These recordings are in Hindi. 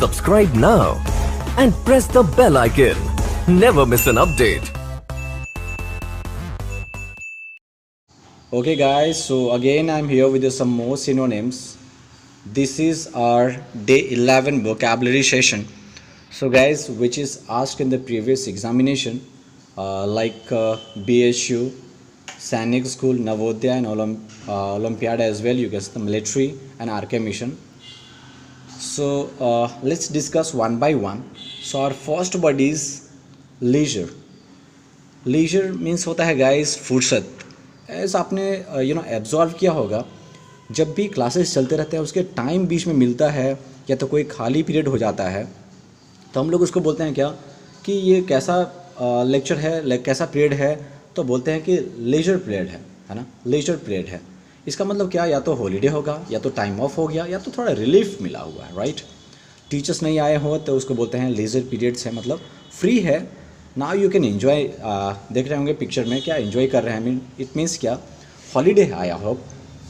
Subscribe now and press the bell icon. Never miss an update. Okay guys, so again I'm here with some more synonyms. This is our day 11 vocabulary session. So guys, which is asked in the previous examination, like BSU, Sainik School, Navodaya and Olympiad as well, you guess the military and RK mission. So let's discuss one by one. So our first word is leisure. Leisure means होता है guys फुर्सत. ऐसा आपने एब्जॉर्व किया होगा, जब भी क्लासेस चलते रहते हैं उसके टाइम बीच में मिलता है या तो कोई खाली पीरियड हो जाता है तो हम लोग उसको बोलते हैं क्या कि ये कैसा लेक्चर है, कैसा पीरियड है, तो बोलते हैं कि लेजर पीरियड है ना, लेजर पीरियड है. इसका मतलब क्या, या तो हॉलीडे होगा या तो टाइम ऑफ हो गया या तो थोड़ा रिलीफ मिला हुआ है, राइट. टीचर्स नहीं आए हो तो उसको बोलते हैं लेजर पीरियड्स है, मतलब फ्री है. Now you can enjoy. देख रहे होंगे पिक्चर में क्या एंजॉय कर रहे हैं, इट मीन्स क्या, हॉलीडे है आया हो,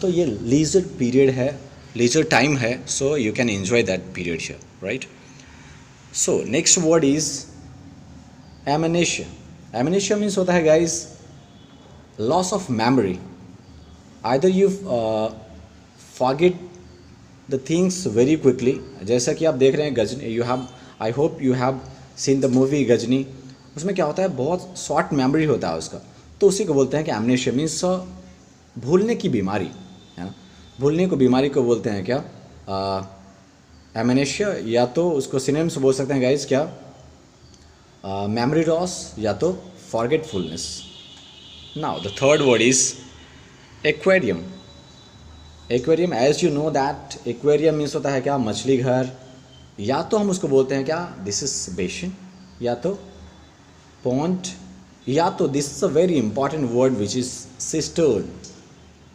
तो ये लीजर पीरियड है, लीजर टाइम है, so you can enjoy that period here, right. So next word is amnesia. Amnesia means होता है guys loss of memory. Either you forget the things very quickly. जैसा कि आप देख रहे हैं Ghajini, you have, I hope you have seen the movie Ghajini. उसमें क्या होता है, बहुत शॉर्ट मेमोरी होता है उसका, तो उसी को बोलते हैं कि एमनेशिया मीन्स भूलने की बीमारी है ना. भूलने को बीमारी को बोलते हैं क्या, एमनेशिया. या तो उसको सिनोनिम्स बोल सकते हैं गाइस क्या, मेमोरी लॉस या तो forgetfulness. Now the third word is aquarium. Aquarium, as you know that aquarium means होता है क्या, मछली घर. या तो हम उसको बोलते हैं क्या, दिस इज बेसिन, या तो पॉन्ड, या तो this is a very important word which is cistern.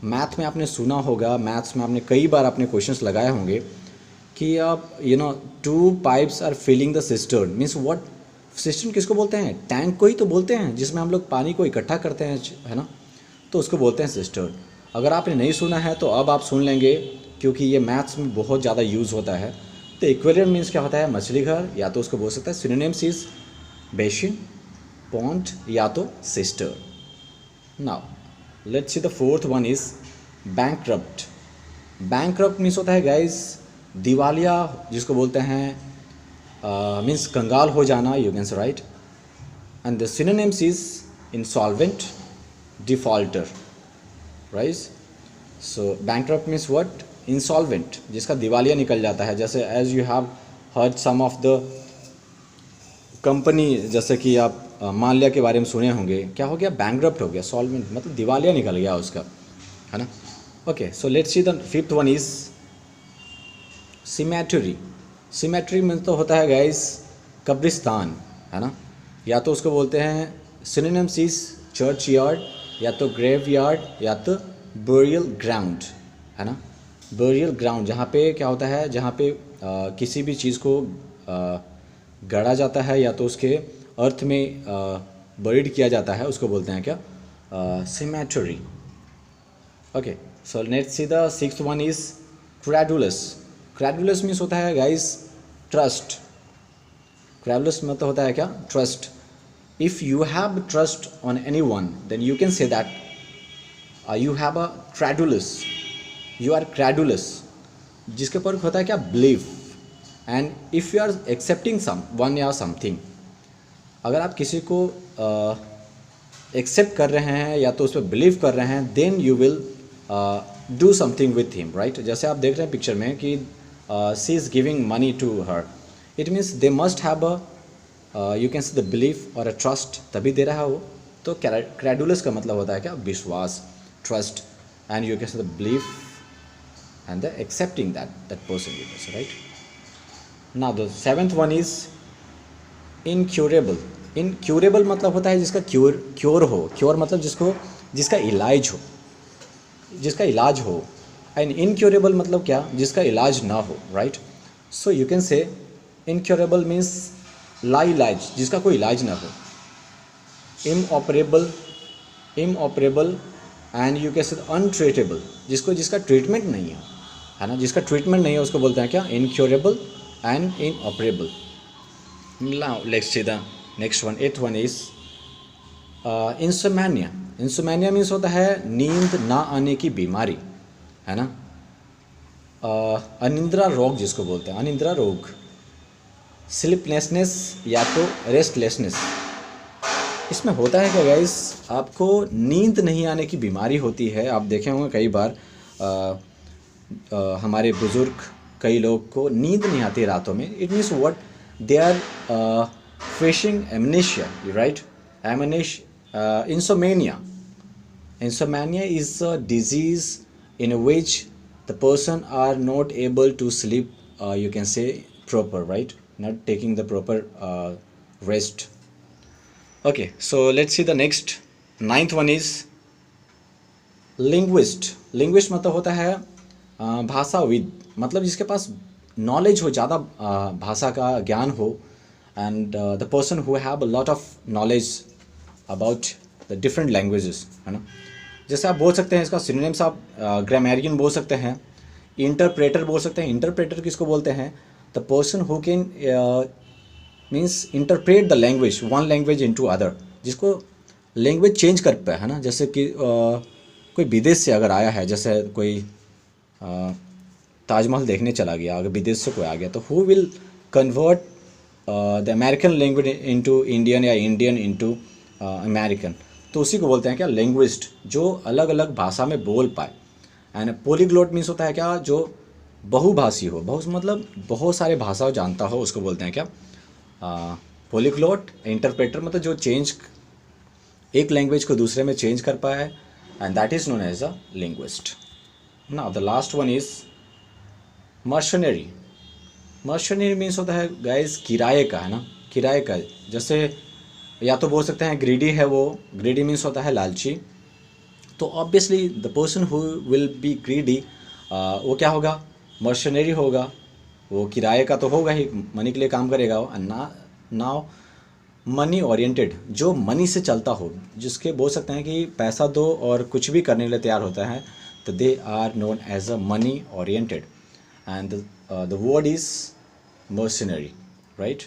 Math में आपने सुना होगा, मैथ्स में आपने कई बार अपने क्वेश्चंस लगाए होंगे कि आप two pipes are filling the cistern. Means what, cistern किसको बोलते हैं, टैंक को ही तो बोलते हैं जिसमें हम लोग पानी को इकट्ठा करते हैं, है ना, तो उसको बोलते हैं सिस्टर्न. अगर आपने नहीं सुना है तो अब आप सुन लेंगे, क्योंकि ये मैथ्स में बहुत ज़्यादा यूज़ होता है. तो एक्वेरियम मीन्स क्या होता है, मछली घर, या तो उसको बोल सकता है सिनोनिम्स इज बेसिन, पॉन्ड या तो sister. Now let's see the fourth one is bankrupt. Bankrupt means होता है गाइज दिवालिया, जिसको बोलते हैं मीन्स कंगाल हो जाना, you can say right. And the synonyms is insolvent, defaulter, right. So bankrupt means what, insolvent, जिसका दिवालिया निकल जाता है. जैसे as you have heard some of the company, जैसे कि आप माल्या के बारे में सुने होंगे, क्या हो गया, बैंकक्रप्ट हो गया, सॉल्वेंट मतलब दिवालिया निकल गया उसका, है ना. Okay, so let's see the fifth one is symmetry. Symmetry में तो होता है गाइस कब्रिस्तान, है ना. या तो उसको बोलते हैं सिनोनिम्स इज चर्च यार्ड, या तो ग्रेव यार्ड, या तो बरियल ग्राउंड, है ना. बरियल ग्राउंड जहाँ पे क्या होता है, जहाँ पे किसी भी चीज़ को गड़ा जाता है या तो उसके अर्थ में बरीड किया जाता है, उसको बोलते हैं क्या, cemetery. Okay, so let's see the sixth one is credulous. Credulous means होता है गाइस ट्रस्ट. क्रेडुलस मतलब होता है क्या, trust. If you have trust on any one then you can say that you have a credulous, you are credulous, जिसके ऊपर होता है क्या, believe. And if you are accepting some one या समथिंग, अगर आप किसी को एक्सेप्ट कर रहे हैं या तो उस पर बिलीव कर रहे हैं, then you will do something with him, right. जैसे आप देख रहे हैं पिक्चर में कि she is giving money to her, it means they must have a you can say the belief और अ ट्रस्ट, तभी दे रहा है वो. तो क्रेडुलस का मतलब होता है क्या, विश्वास, trust, and you can say the belief and the accepting that person with us, right. Now the seventh one is incurable. Incurable मतलब होता है जिसका क्योर हो. क्योर मतलब जिसका इलाज हो, जिसका इलाज हो. एंड इनक्योरेबल मतलब क्या, जिसका इलाज ना हो, right. So you can say incurable means लाइलाज, जिसका कोई इलाज ना हो. Inoperable and you can say untreatable, जिसका ट्रीटमेंट नहीं है ना, जिसका ट्रीटमेंट नहीं है उसको बोलते हैं क्या, incurable and inoperable. Now let's see the next one. Eighth one is insomnia. Insomnia means होता है नींद ना आने की बीमारी, है ना. अनिद्रा रोग जिसको बोलते हैं, अनिद्रा रोग. स्लीपलेसनेस या तो रेस्टलेसनेस. इसमें होता है क्या गाइस, आपको नींद नहीं आने की बीमारी होती है. आप देखे होंगे कई बार हमारे बुज़ुर्ग, कई लोग को नींद नहीं आती रातों में. It means what, they are facing amnesia, right. Insomnia. Insomnia is a disease in which the person are not able to sleep, you can say proper, right? Not taking the proper rest. Okay, so let's see the next. Ninth one is linguist. Linguist मतलब होता है भाषाविद, मतलब जिसके पास नॉलेज हो, ज़्यादा भाषा का ज्ञान हो, and the person who have a lot of knowledge about the different languages, है ना. जैसे आप बोल सकते हैं इसका सिनोनिम्स, आप ग्रामेरियन बोल सकते हैं, इंटरप्रेटर बोल सकते हैं. इंटरप्रेटर किसको बोलते हैं, the person who can means interpret the language, one language into other, जिसको लैंग्वेज चेंज कर पाए, है ना. जैसे कि कोई विदेश से अगर आया है, जैसे कोई ताजमहल देखने चला गया, अगर विदेश से कोई आ गया, तो who will convert the American language into Indian या इंडियन इनटू अमेरिकन. तो उसी को बोलते हैं क्या, लैंग्विस्ट, जो अलग अलग भाषा में बोल पाए. एंड पोलीग्लोट मीन्स होता है क्या, जो बहुभाषी हो. मतलब बहुत सारे भाषा जानता हो, उसको बोलते हैं क्या, पोलीग्लोट. इंटरप्रेटर मतलब जो चेंज, एक लैंग्वेज को दूसरे में चेंज कर पाए, and that is known as a linguist. Now the last one is mercenary. Mercenary means होता है गाइस किराए का, है ना, किराए का. जैसे या तो बोल सकते हैं ग्रीडी है वो, ग्रीडी मीन्स होता है लालची. तो obviously the person who will be greedy, वो क्या होगा, मर्शनरी होगा. वो किराए का तो होगा ही, मनी के लिए काम करेगा वो. नाउ मनी ओरिएंटेड, जो मनी से चलता हो, जिसके बोल सकते हैं कि पैसा दो और कुछ भी करने के लिए तैयार होता है, तो they are known as a money oriented. And the word is mercenary, right.